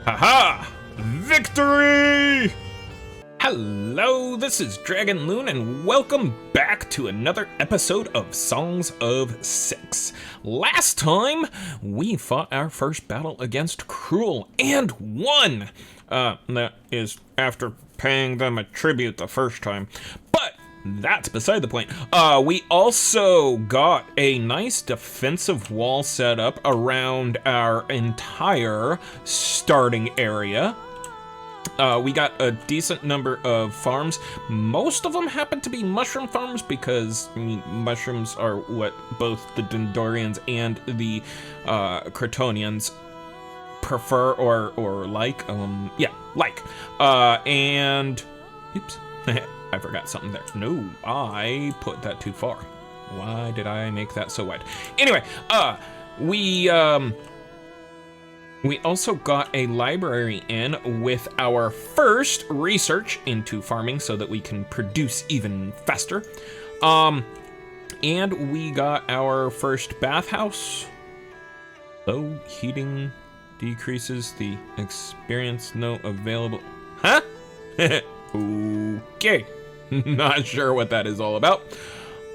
Haha! Victory! Hello, this is DragonLoon, and welcome back to another episode of Songs of Six. Last time, we fought our first battle against Cruel and won! That is after paying them a tribute the first time. But that's beside the point. We also got a nice defensive wall set up around our entire starting area. We got a decent number of farms. Most of them happen to be mushroom farms because mushrooms are what both the Dendorians and the Crotonians prefer or like. And oops. I forgot something there. No, I put that too far. Why did I make that so wide? Anyway, we also got a library in with our first research into farming so that we can produce even faster. And we got our first bathhouse. Low heating decreases the experience note available. Huh? Okay. Not sure what that is all about.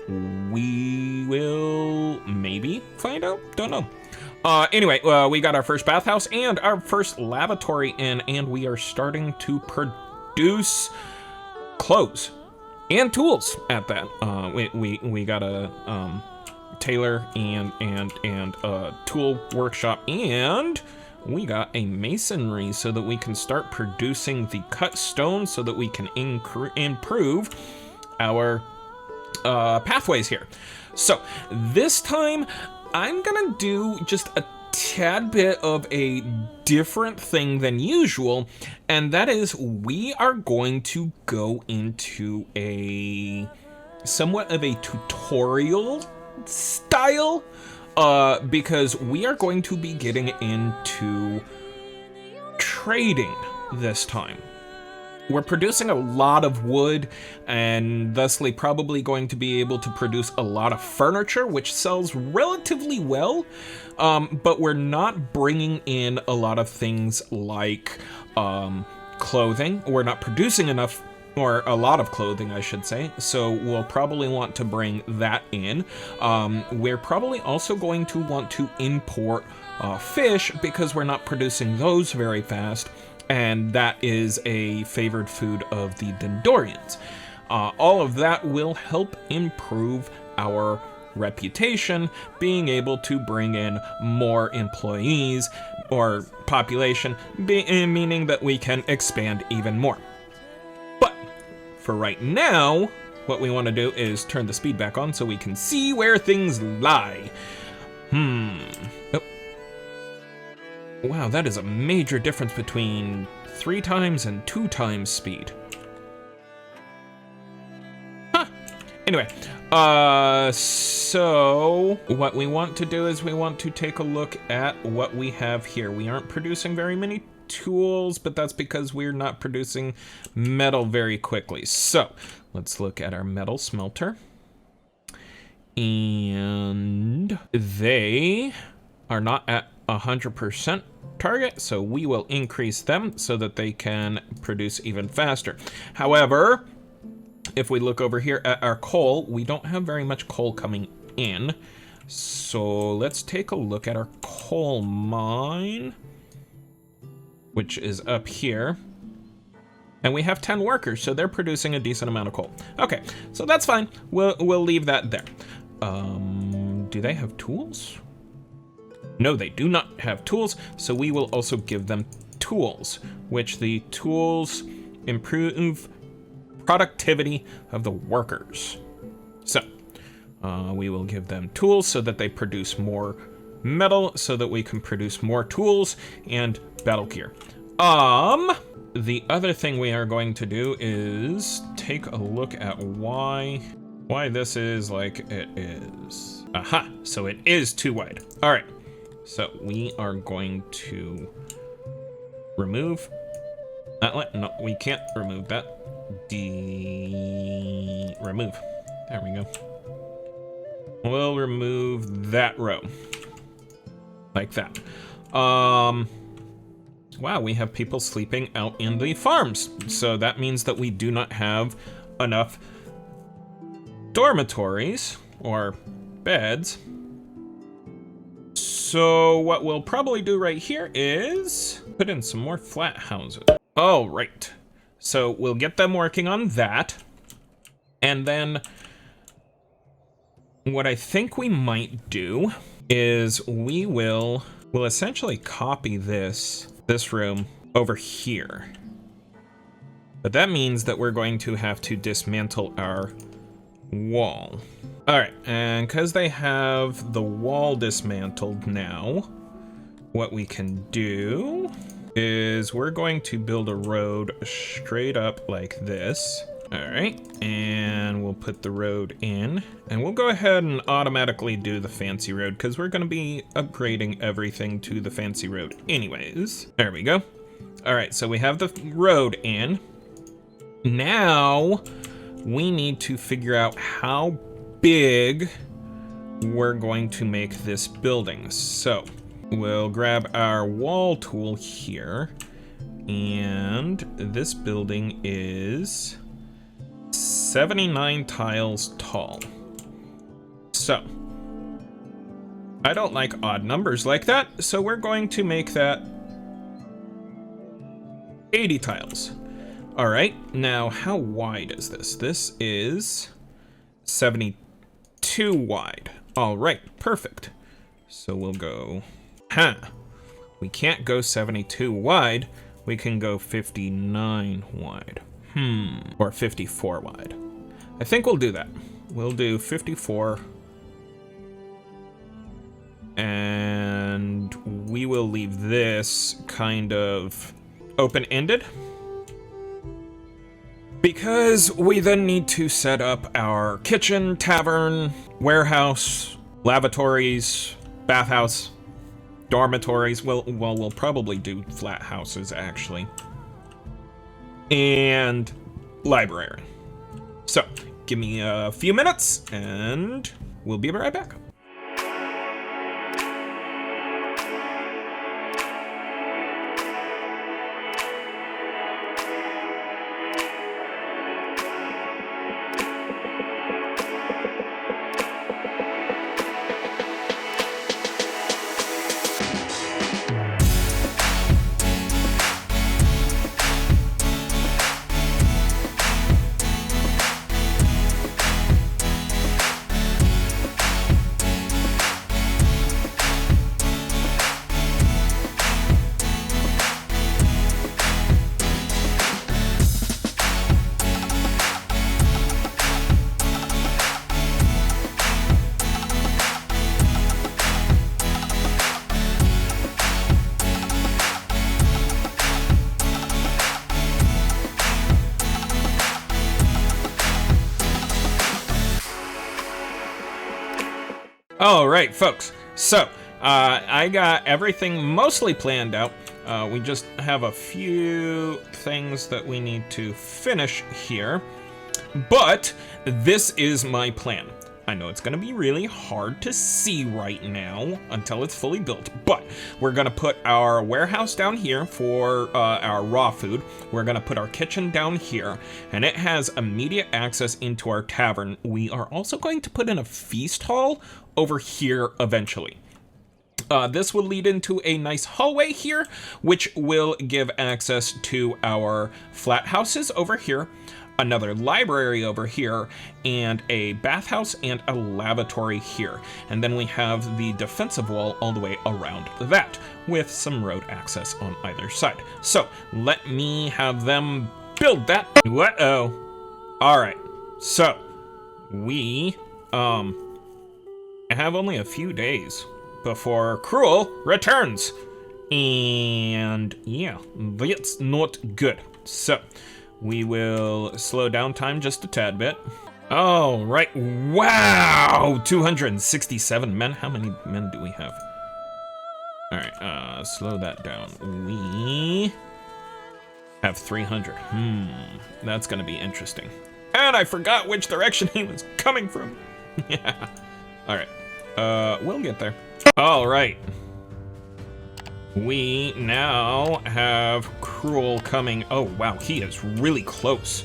We will maybe find out. Don't know. Anyway, we got our first bathhouse and our first lavatory in, and we are starting to produce clothes and tools at that. We got a tailor and a tool workshop, and we got a masonry so that we can start producing the cut stone so that we can improve our pathways here. So this time I'm gonna do just a tad bit of a different thing than usual, and that is we are going to go into a somewhat of a tutorial style because we are going to be getting into trading this time. We're producing a lot of wood and thusly probably going to be able to produce a lot of furniture, which sells relatively well, but we're not bringing in a lot of things like clothing. We're not producing enough, or a lot of clothing, I should say, so we'll probably want to bring that in. We're probably also going to want to import fish because we're not producing those very fast, and that is a favored food of the Dendorians. All of that will help improve our reputation, being able to bring in more employees or population, meaning that we can expand even more. But for right now, what we want to do is turn the speed back on so we can see where things lie. Oh. Wow, that is a major difference between 3 times and 2 times speed. Huh. Anyway, so what we want to do is we want to take a look at what we have here. We aren't producing very many tools, but that's because we're not producing metal very quickly. So let's look at our metal smelter. And they are not at 100% target, so we will increase them so that they can produce even faster. However, if we look over here at our coal, we don't have very much coal coming in. So let's take a look at our coal mine, which is up here. And we have 10 workers, so they're producing a decent amount of coal. Okay, so that's fine. We'll leave that there. Do they have tools? No, they do not have tools, so we will also give them tools, which the tools improve productivity of the workers. So, we will give them tools so that they produce more metal, so that we can produce more tools and battle gear. The other thing we are going to do is take a look at why this is like it is. Aha, so it is too wide. All right. So we are going to remove that. No, we can't remove that. Remove. There we go. We'll remove that row. Like that. Wow, we have people sleeping out in the farms. So that means that we do not have enough dormitories or beds. So what we'll probably do right here is put in some more flat houses. Oh, right. So we'll get them working on that. And then what I think we might do is we'll essentially copy this room over here. But that means that we're going to have to dismantle our wall. All right, and because they have the wall dismantled now, what we can do is we're going to build a road straight up like this. All right, and we'll put the road in, and we'll go ahead and automatically do the fancy road because we're going to be upgrading everything to the fancy road anyways. There we go. All right, so we have the road in. Now we need to figure out how big we're going to make this building. So we'll grab our wall tool here, and this building is 79 tiles tall. So I don't like odd numbers like that, so we're going to make that 80 tiles. All right, now how wide is this? This is 72 wide. All right, perfect. So we'll go, we can't go 72 wide. We can go 59 wide. Or 54 wide. I think we'll do that. We'll do 54. And we will leave this kind of open-ended, because we then need to set up our kitchen, tavern, warehouse, lavatories, bathhouse, dormitories. Well, we'll probably do flat houses actually, and library. So give me a few minutes and we'll be right back. All right, folks. So I got everything mostly planned out. We just have a few things that we need to finish here, but this is my plan. I know it's gonna be really hard to see right now until it's fully built, but we're gonna put our warehouse down here for our raw food. We're gonna put our kitchen down here, and it has immediate access into our tavern. We are also going to put in a feast hall over here eventually. This will lead into a nice hallway here, which will give access to our flat houses over here, another library over here, and a bathhouse and a lavatory here. And then we have the defensive wall all the way around that, with some road access on either side. So let me have them build that. Uh-oh. All right, so we have only a few days before Cruel returns, and yeah, that's not good. So we will slow down time just a tad bit. All right, wow, 267 men. How many men do we have? All right, slow that down. We have 300. That's gonna be interesting. And I forgot which direction he was coming from. Yeah. All right, we'll get there. All right. We now have Cruel coming. Oh, wow, he is really close.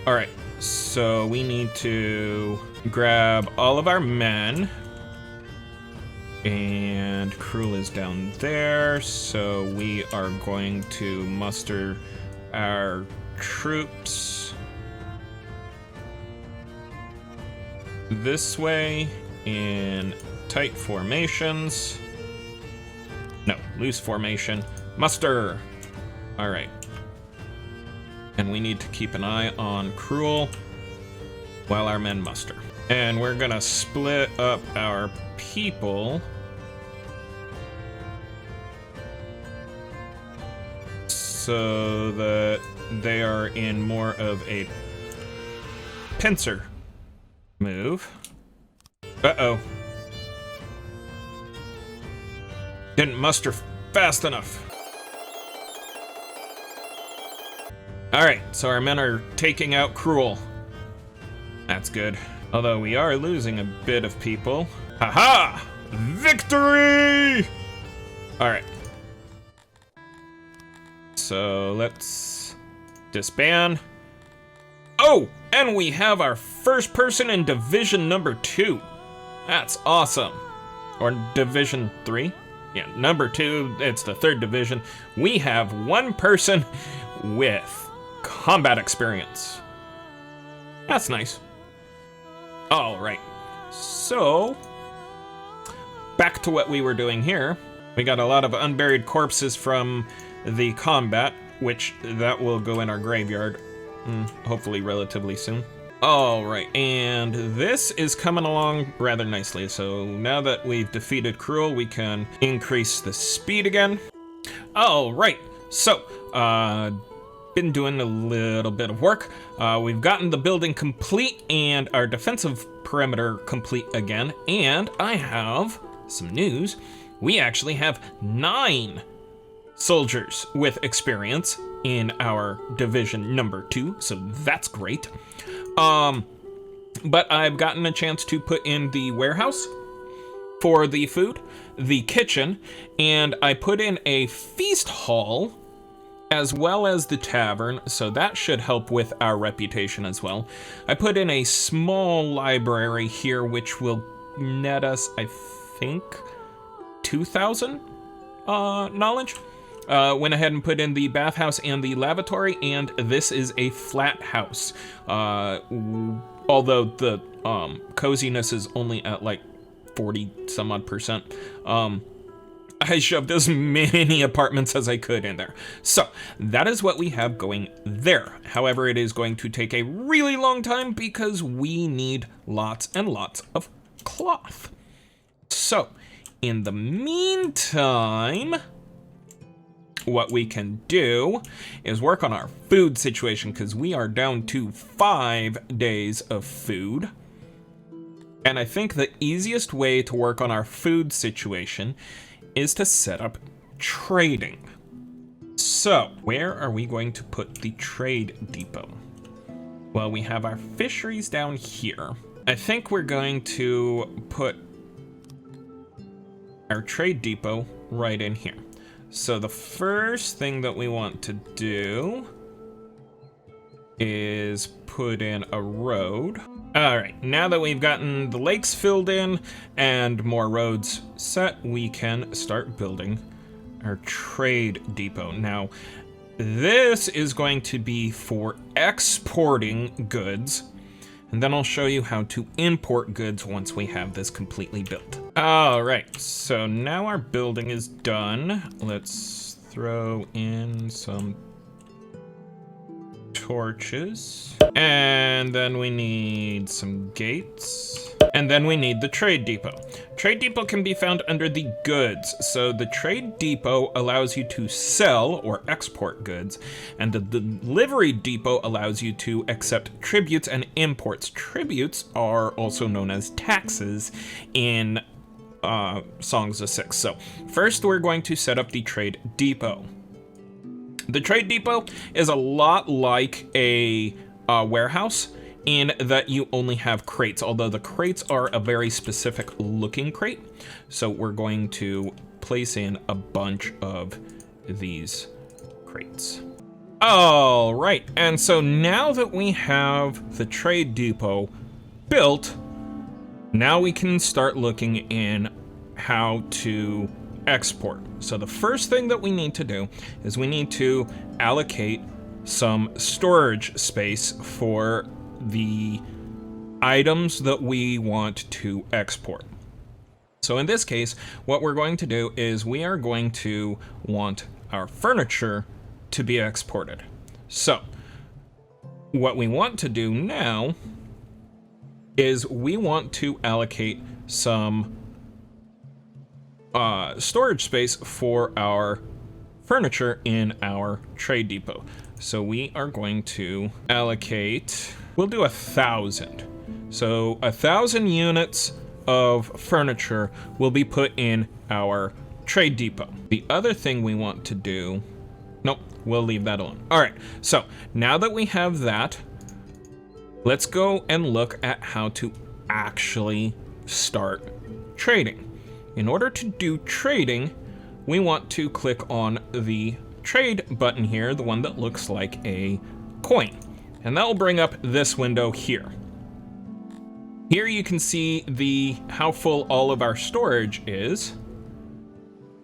All right, so we need to grab all of our men. And Cruel is down there, so we are going to muster our troops this way in tight formations. No, loose formation. Muster! All right. And we need to keep an eye on Cruel while our men muster. And we're gonna split up our people so that they are in more of a pincer move. Uh-oh. Didn't muster fast enough. Alright, so our men are taking out Cruel. That's good. Although we are losing a bit of people. Haha! Victory! Alright. So let's disband. Oh, and we have our first person in Division number 2. That's awesome. Or Division 3. Yeah, number 2, it's the 3rd division. We have one person with combat experience. That's nice. All right, so back to what we were doing here. We got a lot of unburied corpses from the combat, which that will go in our graveyard, hopefully relatively soon. All right, and this is coming along rather nicely. So now that we've defeated Cruel, we can increase the speed again. All right, so been doing a little bit of work. We've gotten the building complete and our defensive perimeter complete again. And I have some news. We actually have 9 soldiers with experience in our division number 2, so that's great. But I've gotten a chance to put in the warehouse for the food, the kitchen, and I put in a feast hall as well as the tavern, so that should help with our reputation as well. I put in a small library here, which will net us, I think, 2,000 knowledge. Went ahead and put in the bathhouse and the lavatory, and this is a flat house. Although the coziness is only at like 40 some odd percent. I shoved as many apartments as I could in there. So that is what we have going there. However, it is going to take a really long time because we need lots and lots of cloth. So in the meantime, what we can do is work on our food situation because we are down to 5 days of food. And I think the easiest way to work on our food situation is to set up trading. So where are we going to put the trade depot? Well, we have our fisheries down here. I think we're going to put our trade depot right in here. So the first thing that we want to do is put in a road. All right, now that we've gotten the lakes filled in and more roads set, we can start building our trade depot. Now, this is going to be for exporting goods, and then I'll show you how to import goods once we have this completely built. All right, so now our building is done. Let's throw in some torches, and then we need some gates, and then we need the trade depot. Trade depot can be found under the goods. So the trade depot allows you to sell or export goods, and the delivery depot allows you to accept tributes and imports. Tributes are also known as taxes in Songs of Six. So first we're going to set up the trade depot. The trade depot is a lot like a warehouse in that you only have crates, although the crates are a very specific looking crate. So we're going to place in a bunch of these crates. All right, and so now that we have the trade depot built, now we can start looking in how to export. So the first thing that we need to do is we need to allocate some storage space for the items that we want to export. So in this case, what we're going to do is we are going to want our furniture to be exported. So what we want to do now is we want to allocate some storage space for our furniture in our trade depot. So we are going to allocate, we'll do 1,000. So 1,000 units of furniture will be put in our trade depot. The other thing we want to do, nope, we'll leave that alone. All right, so now that we have that, let's go and look at how to actually start trading. In order to do trading, we want to click on the trade button here, the one that looks like a coin, and that will bring up this window here. Here you can see how full all of our storage is.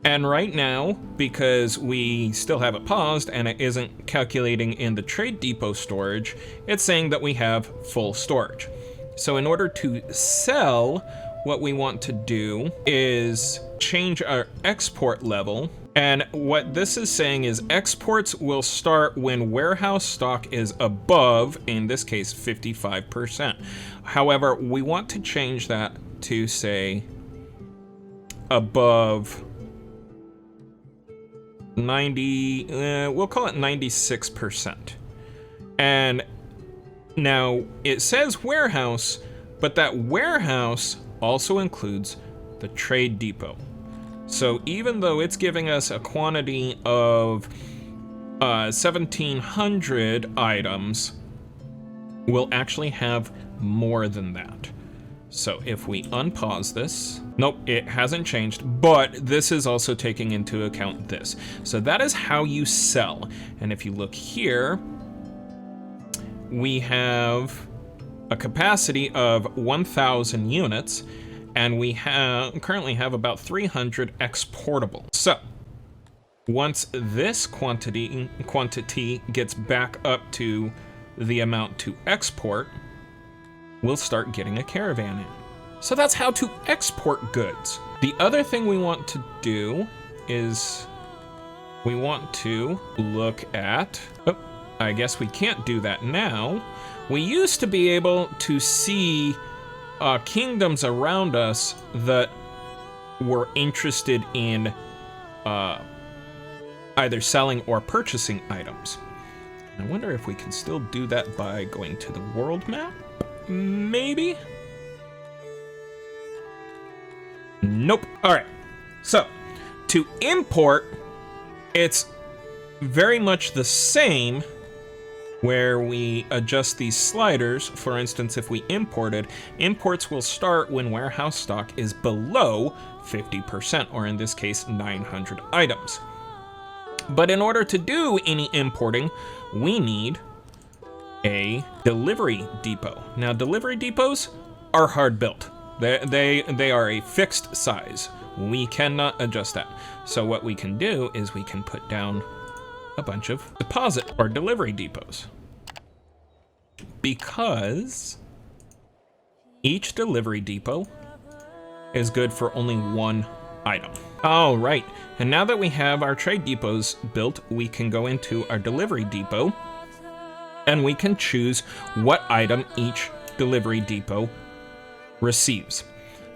And right now, because we still have it paused and it isn't calculating in the trade depot storage, it's saying that we have full storage. So in order to sell, what we want to do is change our export level. And what this is saying is exports will start when warehouse stock is above, in this case, 55%. However, we want to change that to say above 90, we'll call it 96%. And now it says warehouse, but that warehouse also includes the trade depot. So even though it's giving us a quantity of 1,700 items, we'll actually have more than that. So if we unpause this, nope, it hasn't changed, but this is also taking into account this. So that is how you sell. And if you look here, we have a capacity of 1,000 units, and we currently have about 300 exportable. So once this quantity gets back up to the amount to export, we'll start getting a caravan in. So that's how to export goods. The other thing we want to do is we want to look at, oh, I guess we can't do that now. We used to be able to see kingdoms around us that were interested in either selling or purchasing items. I wonder if we can still do that by going to the world map? Maybe? Nope. All right. So to import, it's very much the same, where we adjust these sliders. For instance, if we imported, imports will start when warehouse stock is below 50%, or in this case, 900 items. But in order to do any importing, we need a delivery depot. Now, delivery depots are hard built. They are a fixed size. We cannot adjust that. So what we can do is we can put down a bunch of deposit or delivery depots, because each delivery depot is good for only one item. All right, and now that we have our trade depots built, we can go into our delivery depot and we can choose what item each delivery depot receives.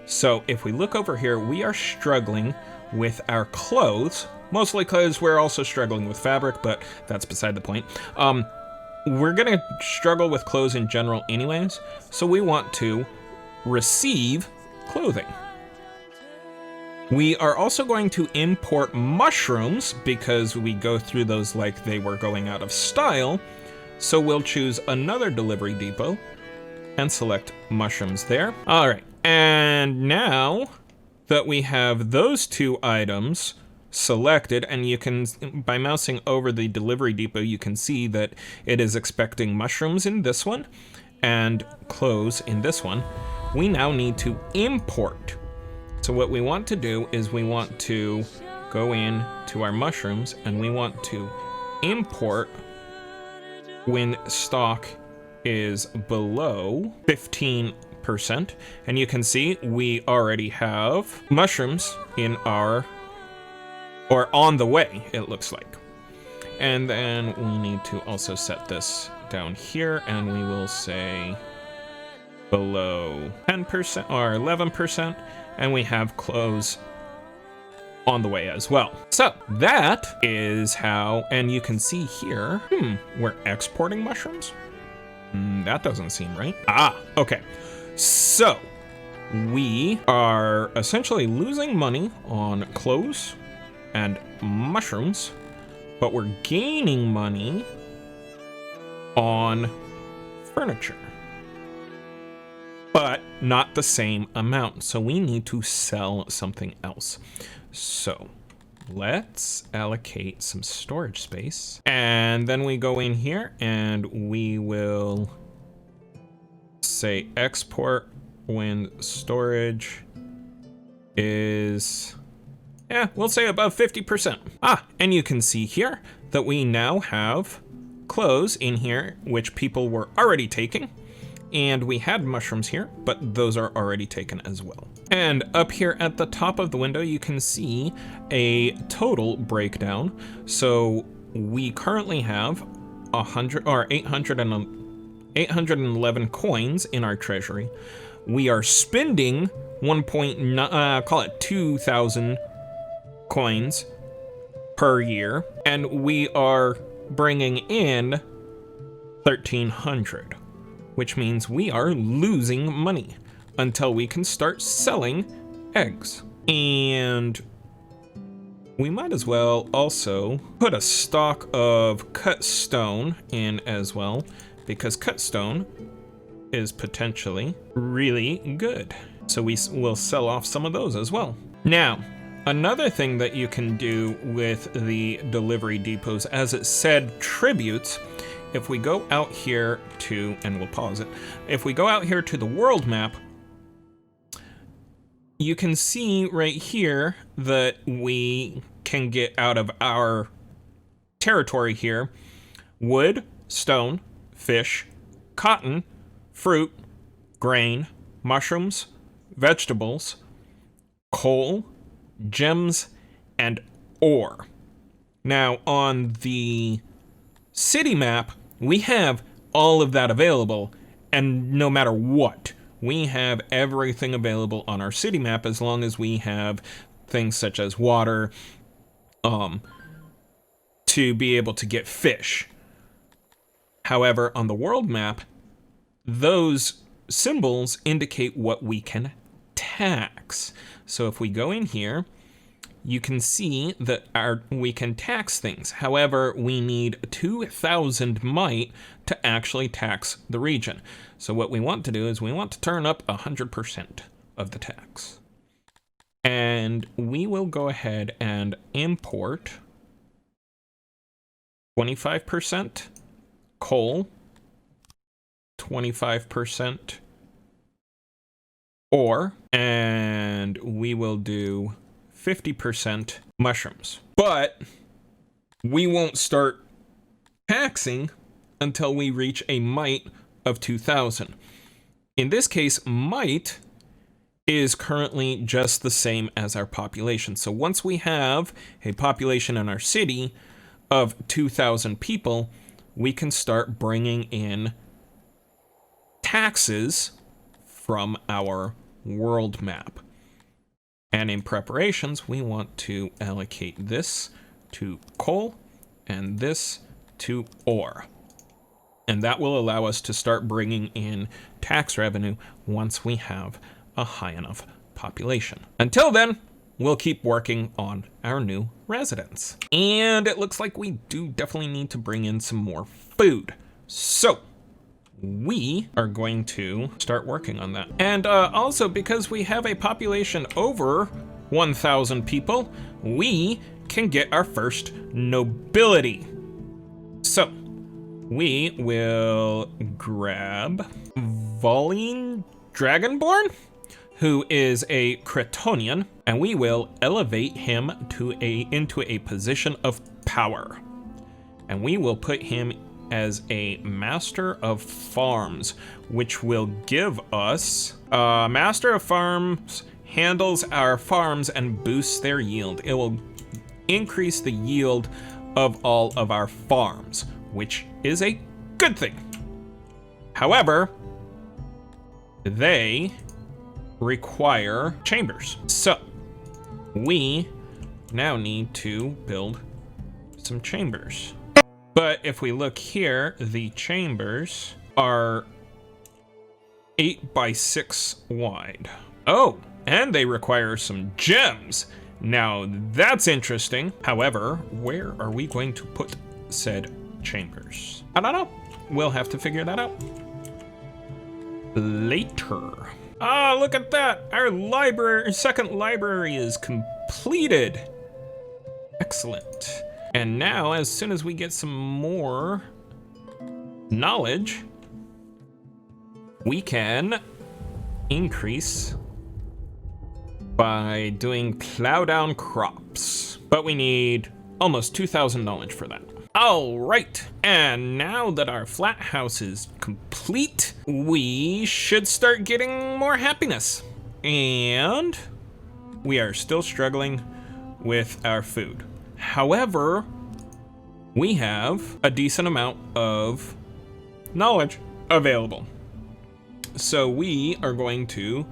So if we look over here, we are struggling with our clothes, mostly because we're also struggling with fabric, but that's beside the point. We're gonna struggle with clothes in general anyways, so we want to receive clothing. We are also going to import mushrooms because we go through those like they were going out of style. So we'll choose another delivery depot and select mushrooms there. All right, and now that we have those two items selected, and you can, by mousing over the delivery depot, you can see that it is expecting mushrooms in this one and clothes in this one. We now need to import. So what we want to do is we want to go in to our mushrooms and we want to import when stock is below 15%. And you can see we already have mushrooms in our, or on the way, it looks like. And then we need to also set this down here, and we will say below 10% or 11%, and we have clothes on the way as well. So that is how, and you can see here, we're exporting mushrooms? That doesn't seem right. Okay. So we are essentially losing money on clothes and mushrooms, but we're gaining money on furniture, but not the same amount. So we need to sell something else. So let's allocate some storage space, and then we go in here and we will say export when storage is, we'll say above 50%. And you can see here that we now have clothes in here, which people were already taking. And we had mushrooms here, but those are already taken as well. And up here at the top of the window, you can see a total breakdown. So we currently have 811 coins in our treasury. We are spending 2,000 coins per year, and we are bringing in 1,300. Which means we are losing money until we can start selling eggs. And we might as well also put a stock of cut stone in as well, because cut stone is potentially really good. So we will sell off some of those as well. Now, another thing that you can do with the delivery depots, as it said tributes, if we go out here to, and we'll pause it, if we go out here to the world map, you can see right here that we can get out of our territory here wood, stone, fish, cotton, fruit, grain, mushrooms, vegetables, coal, gems, and ore. Now on the city map, we have all of that available, and no matter what, we have everything available on our city map as long as we have things such as water, to be able to get fish. However, on the world map, those symbols indicate what we can tax. So if we go in here, you can see that we can tax things. However, we need 2,000 might to actually tax the region. So what we want to do is we want to turn up 100% of the tax. And we will go ahead and import 25% coal, 25% ore, and we will do 50% mushrooms. But we won't start taxing until we reach a might of 2,000. In this case, might is currently just the same as our population. So once we have a population in our city of 2,000 people, we can start bringing in taxes from our world map. And in preparations, we want to allocate this to coal and this to ore. And that will allow us to start bringing in tax revenue once we have a high enough population. Until then, we'll keep working on our new residents. And it looks like we do definitely need to bring in some more food. So we are going to start working on that. And also, because we have a population over 1,000 people, we can get our first nobility. So we will grab Voline Dragonborn, who is a Cretonian, and we will elevate him into a position of power. And we will put him as a master of farms, which will give us master of farms handles our farms and boosts their yield. It will increase the yield of all of our farms, which is a good thing. However, they require chambers. So we now need to build some chambers. But if we look here, the chambers are 8 by 6 wide. Oh, and they require some gems. Now that's interesting. However, where are we going to put said chambers? I don't know. We'll have to figure that out later. Ah, look at that. Our second library is completed. Excellent. And now, as soon as we get some more knowledge, we can increase by doing plow down crops. But we need almost 2,000 knowledge for that. All right, and now that our flat house is complete, we should start getting more happiness. And we are still struggling with our food. However, we have a decent amount of knowledge available. So we are going to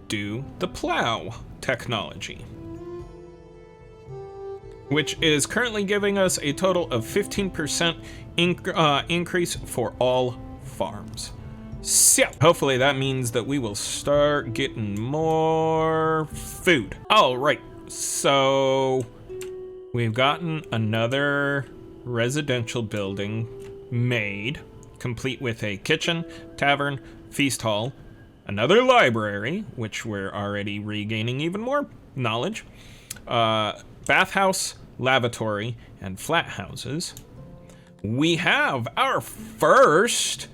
do the plow technology, which is currently giving us a total of 15% increase for all farms. So hopefully that means that we will start getting more food. All right, so we've gotten another residential building made, complete with a kitchen, tavern, feast hall, another library, which we're already regaining even more knowledge, bathhouse, lavatory, and flat houses. We have our first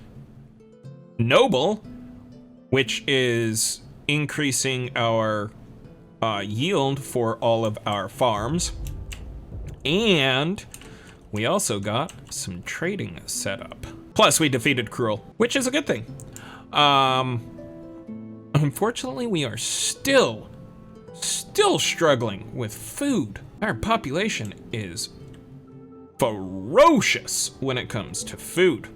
noble, which is increasing our yield for all of our farms. And we also got some trading set up. Plus, we defeated Cruel, which is a good thing. Unfortunately, we are still struggling with food. Our population is ferocious when it comes to food.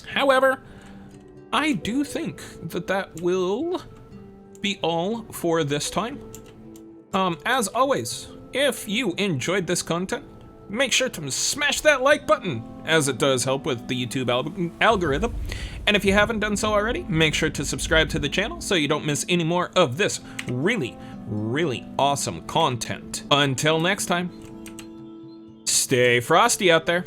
However, I do think that will be all for this time. As always, if you enjoyed this content, make sure to smash that like button, as it does help with the YouTube algorithm. And if you haven't done so already, make sure to subscribe to the channel so you don't miss any more of this really awesome content. Until next time, stay frosty out there.